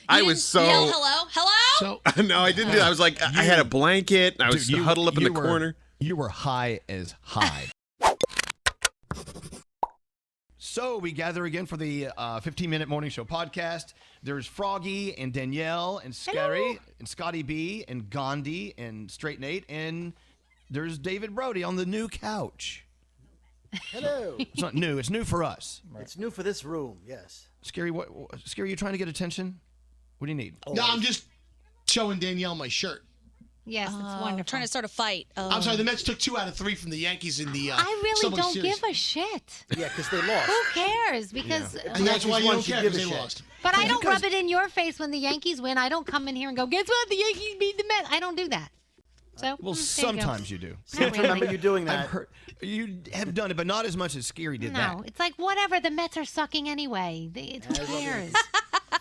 I was so. Yell hello? So no, I didn't do that. I was like, I had a blanket. And I was huddled up in the corner. You were high as high. So we gather again for the 15-minute morning show podcast. There's Froggy and Danielle and Scary and Scotty B and Gandhi and Straight Nate, and there's David Brody on the new couch. Hello. It's not new. It's new for us. Right. It's new for this room. Yes. Scary, Scary, you trying to get attention? What do you need? No, I'm just showing Danielle my shirt. Yes, it's wonderful. Trying to start a fight. I'm sorry, the Mets took 2 out of 3 from the Yankees in the I really Subway don't Series. give a shit. Yeah, because they lost. Who cares? Because And that's why you don't care, because they lost. But I don't rub it in your face when the Yankees win. I don't come in here and go, guess what? The Yankees beat the Mets. I don't do that. So Well, sometimes you do. I remember you doing that. I've heard, you have done it, but not as much as Scary did that. No, it's like whatever. The Mets are sucking anyway. Who cares?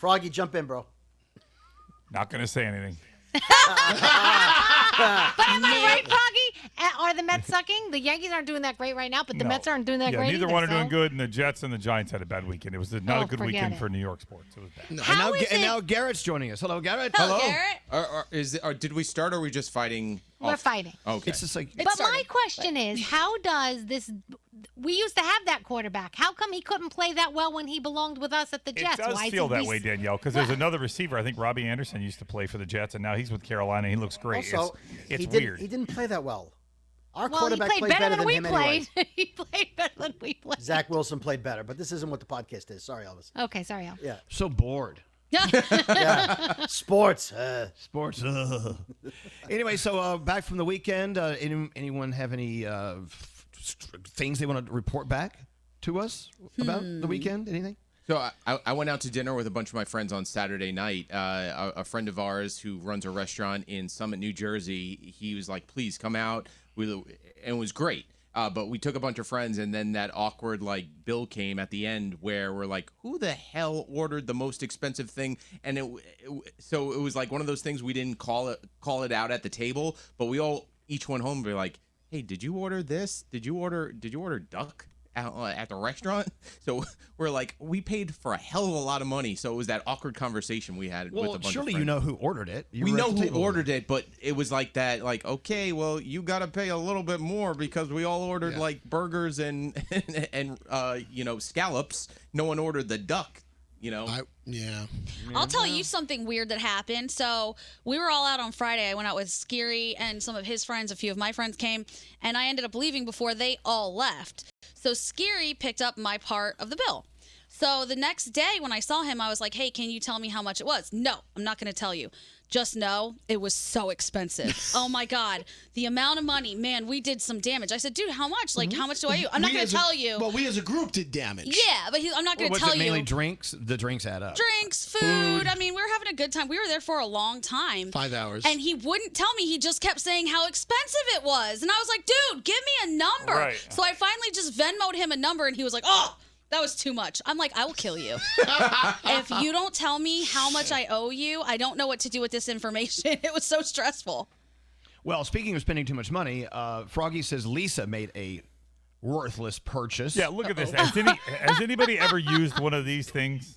Froggy, jump in, bro. Not going to say anything. But am I right, Froggy? Are the Mets sucking? The Yankees aren't doing that great right now, but the Mets aren't doing that great neither either, one are so. doing good, and the Jets and the Giants had a bad weekend. It was not a good forget weekend it. for New York sports. It was bad. And now Garrett's joining us. Hello, Garrett. Hello, Garrett. Did we start or are we just fighting? We're fighting. Okay. It's just like But my question is, how does this... We used to have that quarterback. How come he couldn't play that well when he belonged with us at the Jets? It does feel that way, Danielle, because there's another receiver. I think Robbie Anderson used to play for the Jets, and now he's with Carolina. He looks great. Also, it's weird. He didn't play that well. Our Well, quarterback he played better than we him played. anyway. He played better than we played. Zach Wilson played better, but this isn't what the podcast is. Sorry, Elvis. Okay, sorry, Al. Yeah. so bored. Yeah. Sports. Sports. Anyway, so back from the weekend. Anyone have any things they want to report back to us about the weekend? Anything? So I went out to dinner with a bunch of my friends on Saturday night. A friend of ours who runs a restaurant in Summit, New Jersey, he was like, please come out. And it was great. But we took a bunch of friends, and then that awkward bill came at the end where we're like, who the hell ordered the most expensive thing? And so it was like one of those things we didn't call it out at the table, but we all each went home and be like, hey, did you order this? Did you order duck at the restaurant? So we're like, we paid for a hell of a lot of money. So it was that awkward conversation we had with a bunch of friends. Surely you know who ordered it. We know who ordered it, but it was like that, okay, well, you got to pay a little bit more because we all ordered burgers and scallops. No one ordered the duck. I'll tell you something weird that happened. So we were all out on Friday. I went out with Scary and some of his friends. A few of my friends came, and I ended up leaving before they all left. So Scary picked up my part of the bill. So the next day when I saw him, I was like, hey, can you tell me how much it was? No, I'm not going to tell you. Just know it was so expensive. Oh, my God. The amount of money, man, we did some damage. I said, dude, how much? How much do I owe you? I'm not going to tell you. But we as a group did damage. Yeah, but I'm not going to tell you. Was it mainly drinks? The drinks add up. Drinks, food. I mean, we were having a good time. We were there for a long time. 5 hours. And he wouldn't tell me. He just kept saying how expensive it was. And I was like, dude, give me a number. Right. So I finally just Venmo'd him a number, and he was like, oh, that was too much. I'm like, I will kill you. If you don't tell me how much I owe you, I don't know what to do with this information. It was so stressful. Well, speaking of spending too much money, Froggy says Lisa made a worthless purchase. Yeah, look at this. Has anybody ever used one of these things?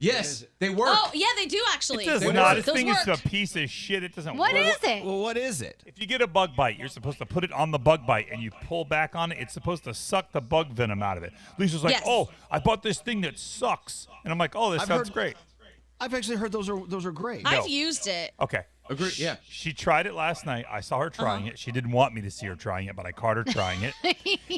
Yes, they work. Oh, yeah, they do actually. It does They not. work. This thing Those is a work. piece of shit. It doesn't What work. is it? Well, what is it? If you get a bug bite, you're supposed to put it on the bug bite, and you pull back on it. It's supposed to suck the bug venom out of it. Lisa's like, Yes. oh, I bought this thing that sucks. And I'm like, oh, this sounds great. I've actually heard those are great. I've used it. Okay. Agree. Yeah. She tried it last night. I saw her trying it. She didn't want me to see her trying it, but I caught her trying it.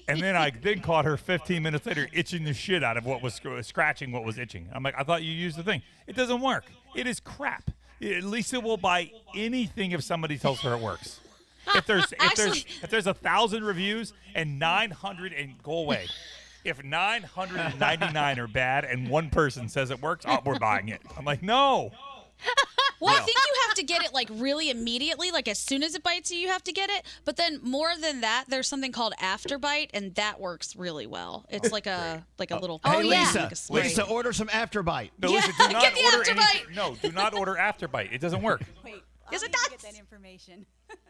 And then I caught her 15 minutes later itching the shit out of what was scratching what was itching. I'm like, I thought you used the thing. It doesn't work. It is crap. Lisa will buy anything if somebody tells her it works. If there's 1,000 reviews and 900 and go away. If 999 are bad and one person says it works, we're buying it. I'm like, no. Well, I think you have to get it really immediately, as soon as it bites you have to get it. But then more than that, there's something called Afterbite, and that works really well. It's like a little. Hey, yeah. Lisa, like a spray. Lisa, order some Afterbite. No, Yeah, listen, do not get the order Afterbite. No, do not order Afterbite. It doesn't work. Wait, Yes, I it need to does. get that information.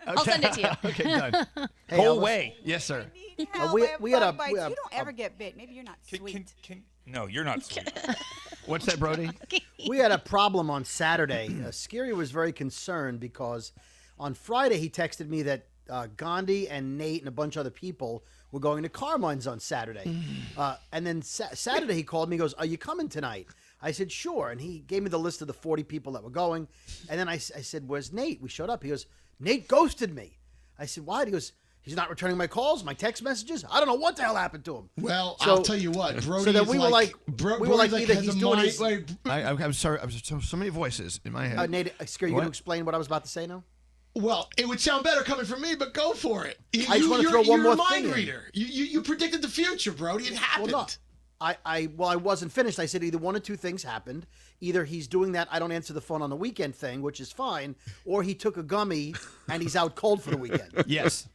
I'll send it to you. Okay, done. Hey, Go Elvis. away. Yes, sir. Help, we I have had bug bites. we had You don't ever get bit. Maybe you're not sweet. No, you're not sweet. What's that, Brody? We had a problem on Saturday. Scary was very concerned because on Friday he texted me that Gandhi and Nate and a bunch of other people were going to Carmine's on Saturday. And then Saturday he called me, he goes, "Are you coming tonight?" I said, "Sure." And he gave me the list of the 40 people that were going. And then I said, "Where's Nate?" We showed up. He goes, "Nate ghosted me." I said, "Why?" He goes, "He's not returning my calls, my text messages. I don't know what the hell happened to him." Well, So- I'll tell you what. Brody so then is we were like, either has he's a doing mind- his. I'm sorry. I was so many voices in my head. Nate, Scary, you going to What? explain what I was about to say now? Well, it would sound better coming from me, but go for it. I just want to throw one more You're a thing mind in. reader. You predicted the future, Brody. It happened. Well, no. I wasn't finished. I said either one or two things happened. Either he's doing that I don't answer the phone on the weekend thing, which is fine, or he took a gummy and he's out cold for the weekend. Yes.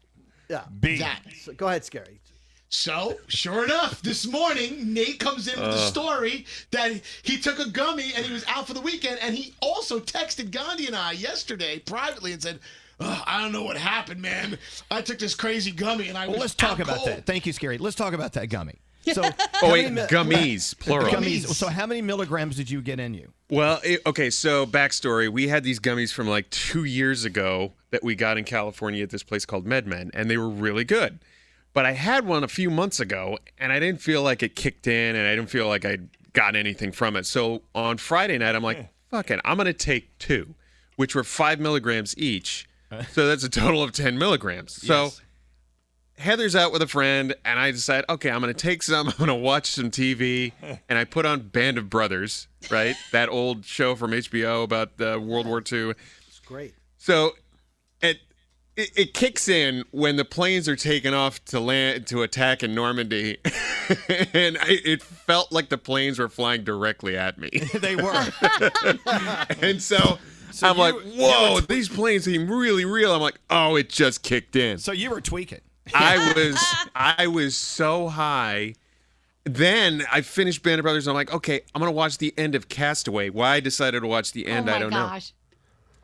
Yeah. B. That. So, go ahead, Scary. So, sure enough, this morning, Nate comes in with the story that he took a gummy and he was out for the weekend. And he also texted Gandhi and I yesterday privately and said, "I don't know what happened, man. I took this crazy gummy and I was Well, let's talk out about cold." that. Thank you, Scary. Let's talk about that gummy. So, Oh, wait, gummies, plural. Gummies. So, how many milligrams did you get in you? Well, okay, so backstory. We had these gummies from like 2 years ago that we got in California at this place called MedMen, and they were really good. But I had one a few months ago, and I didn't feel like it kicked in, and I didn't feel like I got anything from it. So on Friday night, I'm like, fuck it, I'm going to take 2, which were 5 milligrams each. So that's a total of 10 milligrams. So Heather's out with a friend, and I decide, okay, I'm going to take some. I'm going to watch some TV, and I put on Band of Brothers, right? That old show from HBO about World War II. It's great. So it kicks in when the planes are taking off to land to attack in Normandy, and it felt like the planes were flying directly at me. They were. And so I'm like, whoa, these planes seem really real. I'm like, oh, it just kicked in. So you were tweaking. I was so high. Then I finished Band of Brothers. And I'm like, okay, I'm gonna watch the end of Castaway. Why I decided to watch the end, I don't know.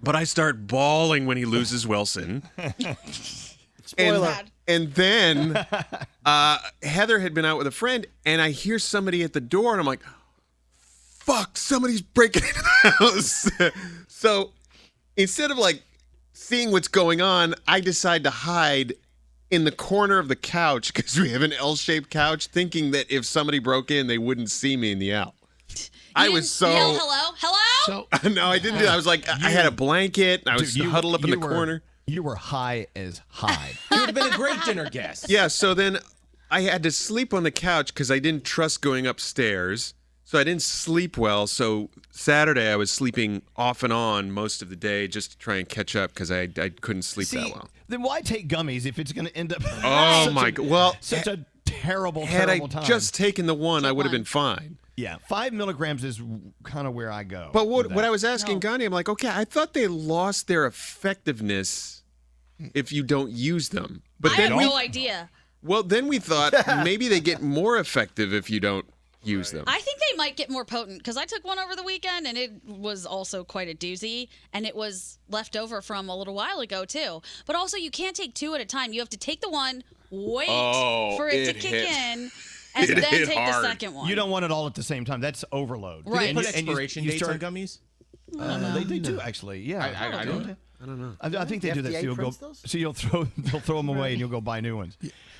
But I start bawling when he loses Wilson. Spoiler. And then Heather had been out with a friend, and I hear somebody at the door, and I'm like, fuck, somebody's breaking into the house. So instead of like seeing what's going on, I decide to hide in the corner of the couch because we have an L-shaped couch, thinking that if somebody broke in, they wouldn't see me in the L. I was so Yell, hello. no, I didn't do that. I was like, I had a blanket, and I was huddled up in the corner. You were high as high. You would have been a great dinner guest. Yeah, so then I had to sleep on the couch because I didn't trust going upstairs. So I didn't sleep well. So Saturday I was sleeping off and on most of the day just to try and catch up because I couldn't sleep that well. Then why take gummies if it's going to end up Oh my god! Well, such a terrible, had I terrible time? just taken the one, I would have been fine. Yeah, 5 milligrams is kind of where I go. But with what that. I was asking Gandhi, I'm like, okay, I thought they lost their effectiveness if you don't use them. But I then had no idea. well, then we thought maybe they get more effective if you don't use them. I think they might get more potent because I took one over the weekend and it was also quite a doozy, and it was left over from a little while ago too. But also, you can't take 2 at a time. You have to take the one, wait for it to it kick hit. in, and It then hit take hard. the second one. You don't want it all at the same time. That's overload. Right. Any And you expiration dates on gummies? They do actually. Yeah, I don't know. I don't know. I think they do that. FDA So you'll go. prints those? So you'll throw them away and you'll go buy new ones.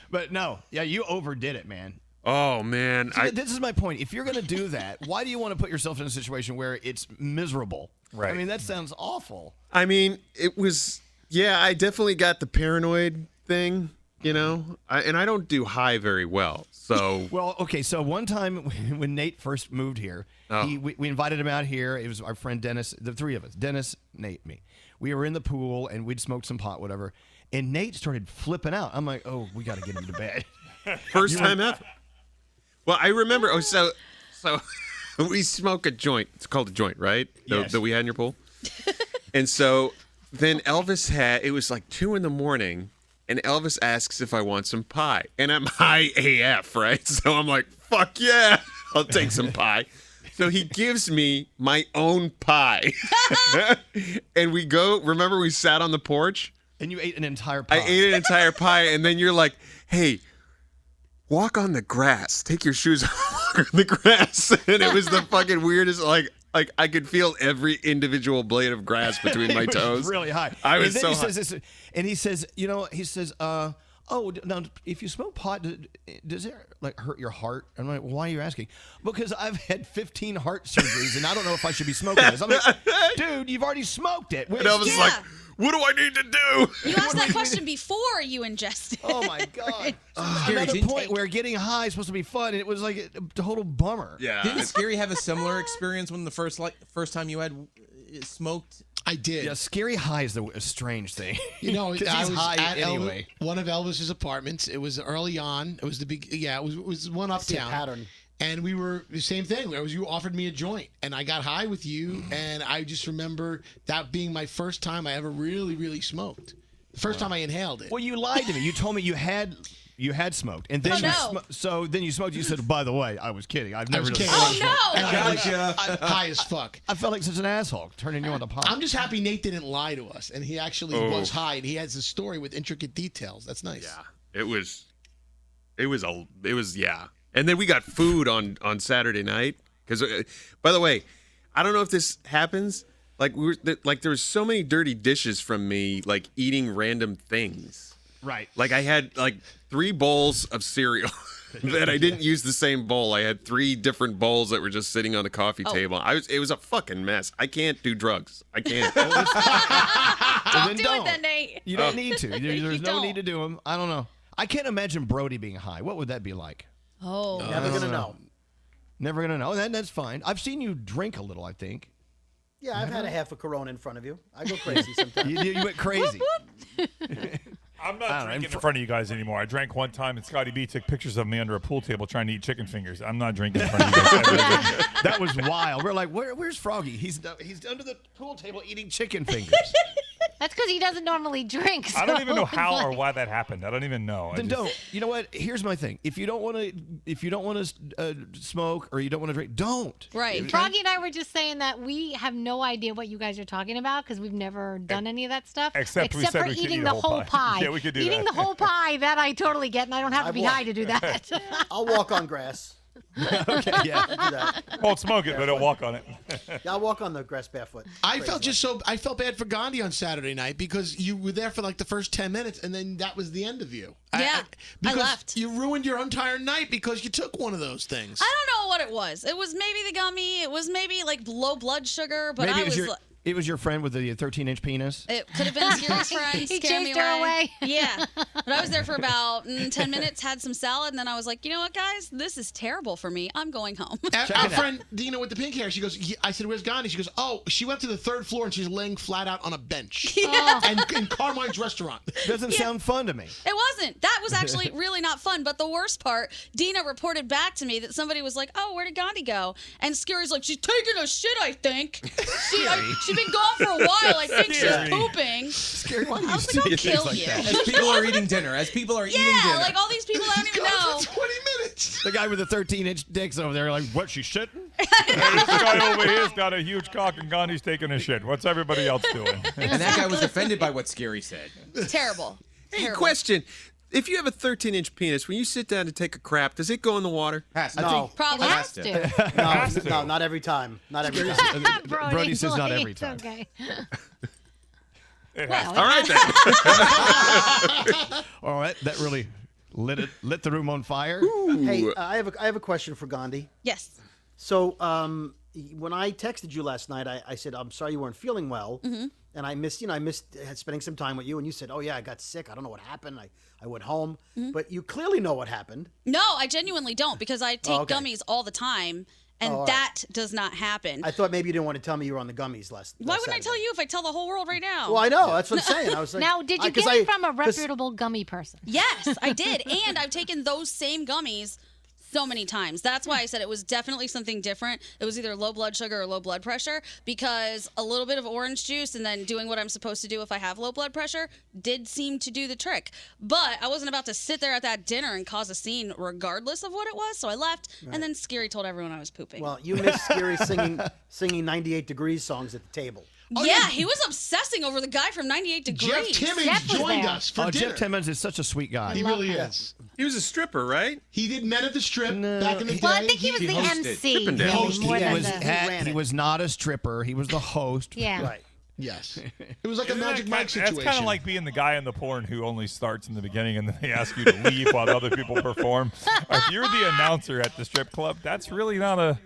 But no, yeah, you overdid it, man. Oh man, See, this is my point. If you're going to do that, why do you want to put yourself in a situation where it's miserable? Right. I mean, that sounds awful. I mean, it was. Yeah, I definitely got the paranoid thing. You know, and I don't do high very well. So Well, okay. So one time when Nate first moved here, we invited him out here. It was our friend Dennis, the 3 of us, Dennis, Nate, me. We were in the pool and we'd smoked some pot, whatever. And Nate started flipping out. I'm like, oh, we got to get him to bed. first time ever. Well, I remember. Oh, so we smoke a joint. It's called a joint, right? Yes. That we had in your pool. And so then Elvis had. It was like 2 a.m. And Elvis asks if I want some pie, and I'm high AF, right? So I'm like, fuck yeah, I'll take some pie. So he gives me my own pie, and we go. Remember, we sat on the porch. And you ate an entire pie. I ate an entire pie, and then you're like, hey, walk on the grass. Take your shoes off. walk on the grass, and it was the fucking weirdest. Like I could feel every individual blade of grass between my It was toes. really high. I was and then so he high. says this, and he says, oh, now if you smoke pot, does it like hurt your heart? I'm like, well, why are you asking? Because I've had 15 heart surgeries, and I don't know if I should be smoking this. I'm like, dude, you've already smoked it. And Elvis is like, what do I need to do? You asked that question before you ingested. Oh my god! Scary, At a didn't- point where getting high is supposed to be fun, and it was like a total bummer. Yeah. Didn't Scary have a similar experience when the first time you had smoked? I did. Yeah, scary high is a strange thing. You know, 'Cause I he's was high at anyway. one of Elvis's apartments. It was early on. It was the big. Yeah, it was one See a uptown. pattern. And we were the same thing. You offered me a joint, and I got high with you, and I just remember that being my first time I ever really, really smoked. The first time I inhaled it. Well, you lied to me. You told me you had smoked, and then then you smoked. You said, "By the way, I was kidding. I've never was done." kidding. Oh no! And I was high as fuck. I felt like such an asshole turning you on the pot. I'm just happy Nate didn't lie to us, and he actually was high, and he has a story with intricate details. That's nice. Yeah, it was yeah. And then we got food on Saturday night because, by the way, I don't know if this happens. Like there was so many dirty dishes from me, like eating random things. Right. Like I had like 3 bowls of cereal that I didn't use the same bowl. I had 3 different bowls that were just sitting on the coffee table. It was a fucking mess. I can't do drugs. I can't. Well, Don't then do it then, Nate. You don't need to. There's You no don't. need to do them. I don't know. I can't imagine Brody being high. What would that be like? Oh. Never gonna know. Never gonna know. That's fine. I've seen you drink a little, I think. Yeah, I've had a half a Corona in front of you. I go crazy sometimes. You went crazy. I'm not drinking in front of you guys anymore. I drank one time, and Scotty B took pictures of me under a pool table trying to eat chicken fingers. I'm not drinking in front of you guys ever again. That was wild. We're like, where's Froggy? He's under the pool table eating chicken fingers. That's because he doesn't normally drink. I don't so even know it's how or like- why that happened. I don't even know. Then don't. You know what? Here's my thing. If you don't want to smoke or you don't want to drink, don't. Right. Froggy and I were just saying that we have no idea what you guys are talking about because we've never done any of that stuff. Except we said for we could eating eat the a whole whole pie. pie. Yeah, we could do eating that. the whole pie, that I totally get, and I don't have to be high to do that. I'll walk on grass. Okay, yeah. Do that. Won't smoke it, but I'll walk on it. Yeah, I'll walk on the grass barefoot. I felt bad for Gandhi on Saturday night because you were there for like the first 10 minutes, and then that was the end of you. Yeah, I because left. You ruined your entire night because you took one of those things. I don't know what it was. It was maybe the gummy. It was maybe like low blood sugar, but Maybe I was. it was your friend with the 13-inch penis. It could have been Scary's friend. He scared chased me her away. Yeah. But I was there for about 10 minutes, had some salad, and then I was like, you know what, guys? This is terrible for me. I'm going home. Our friend Dina with the pink hair, she goes, I said, where's Gandhi? She goes, oh, she went to the 3rd floor and she's laying flat out on a bench. Yeah. And in Carmine's restaurant. Doesn't sound fun to me. It wasn't. That was actually really not fun. But the worst part, Dina reported back to me that somebody was like, oh, where did Gandhi go? And Scary's like, she's taking a shit, I think. She's been gone for a while. I think she's Scary. pooping. Scary. Why do I you was say like, I'll things kill like you. that? As people are eating dinner, Yeah, like all these people I don't even know. For 20 minutes. The guy with the 13-inch dicks over there, like, what? She's shitting? Hey, this guy over here's got a huge cock, and Gandhi's taking a shit. What's everybody else doing? And that guy was offended by what Scary said. Terrible. Hey, Terrible. question. If you have a 13-inch penis, when you sit down to take a crap, does it go in the water? Pass. No. Probably. It has to. No, not every time. Not every time. Brody says not like, every it's time. Okay. It has Well, All right, then. All right, that really lit the room on fire. Hey, I have a question for Gandhi. Yes. So, when I texted you last night, I said I'm sorry you weren't feeling well, and I missed spending some time with you. And you said, "Oh yeah, I got sick. I don't know what happened. I went home." But you clearly know what happened. No, I genuinely don't because I take okay. gummies all the time, and all right. that does not happen. I thought maybe you didn't want to tell me you were on the gummies last. Why last wouldn't I Saturday. tell you if I tell the whole world right now? Well, I know. That's what I'm saying. I was like, now, did you get it from a reputable gummy person? Yes, I did. And I've taken those same gummies so many times. That's why I said it was definitely something different. It was either low blood sugar or low blood pressure because a little bit of orange juice and then doing what I'm supposed to do if I have low blood pressure did seem to do the trick. But I wasn't about to sit there at that dinner and cause a scene regardless of what it was. So I left and then Scary told everyone I was pooping. Well, you missed Scary singing 98 Degrees songs at the table. Oh, yeah, he was obsessing over the guy from 98 Degrees. Jeff Timmons Jeff was joined there. us for dinner. Jeff Timmons is such a sweet guy. He love really him. is. He was a stripper, right? He did Men at the Strip No, back in the day. Well, I think he was the hosted. MC. Trippendale. really, Hosted. more He than was, the- ran he it. was not a stripper. He was the host. Yeah. Right. Yes. It was like a Isn't Magic that Mike kind- situation. That's kind of like being the guy in the porn who only starts in the beginning and then they ask you to leave while the other people perform. If you're the announcer at the strip club, that's really not a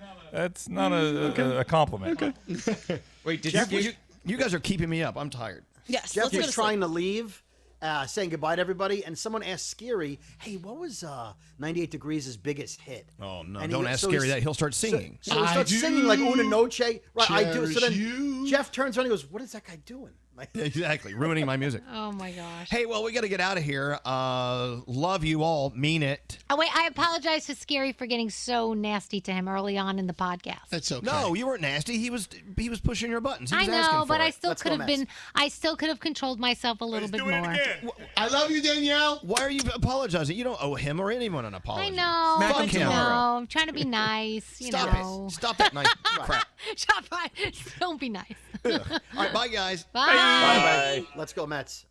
compliment. Okay. Wait, did Jeff, You guys are keeping me up. I'm tired. Yes, Jeff let's go was to trying sleep. to leave, saying goodbye to everybody, and someone asked Scary, "Hey, what was 98 Degrees' biggest hit?" Oh, no. And Don't ask Scary that. He'll start singing. So he I starts do singing like Una Noche. Right, I do. So then cherish you. Jeff turns around and goes, "What is that guy doing?" Like, Exactly. Ruining my music. Oh my gosh. Hey, well, we got to get out of here. Love you all. Mean it. Oh wait, I apologize to Scary for getting so nasty to him early on in the podcast. That's okay. No, you weren't nasty. He was pushing your buttons. He I was asking know, for but it. I still Let's could go, have Mets. been. I still could have controlled myself a little bit Doing it more. again. I love you, Danielle. Why are you apologizing? You don't owe him or anyone an apology. I know. Fuck I him. know. I'm trying to be nice. You Stop know. it. Stop that nice crap. Stop it. Don't be nice. All right, bye, guys. Bye. let's go, Mets.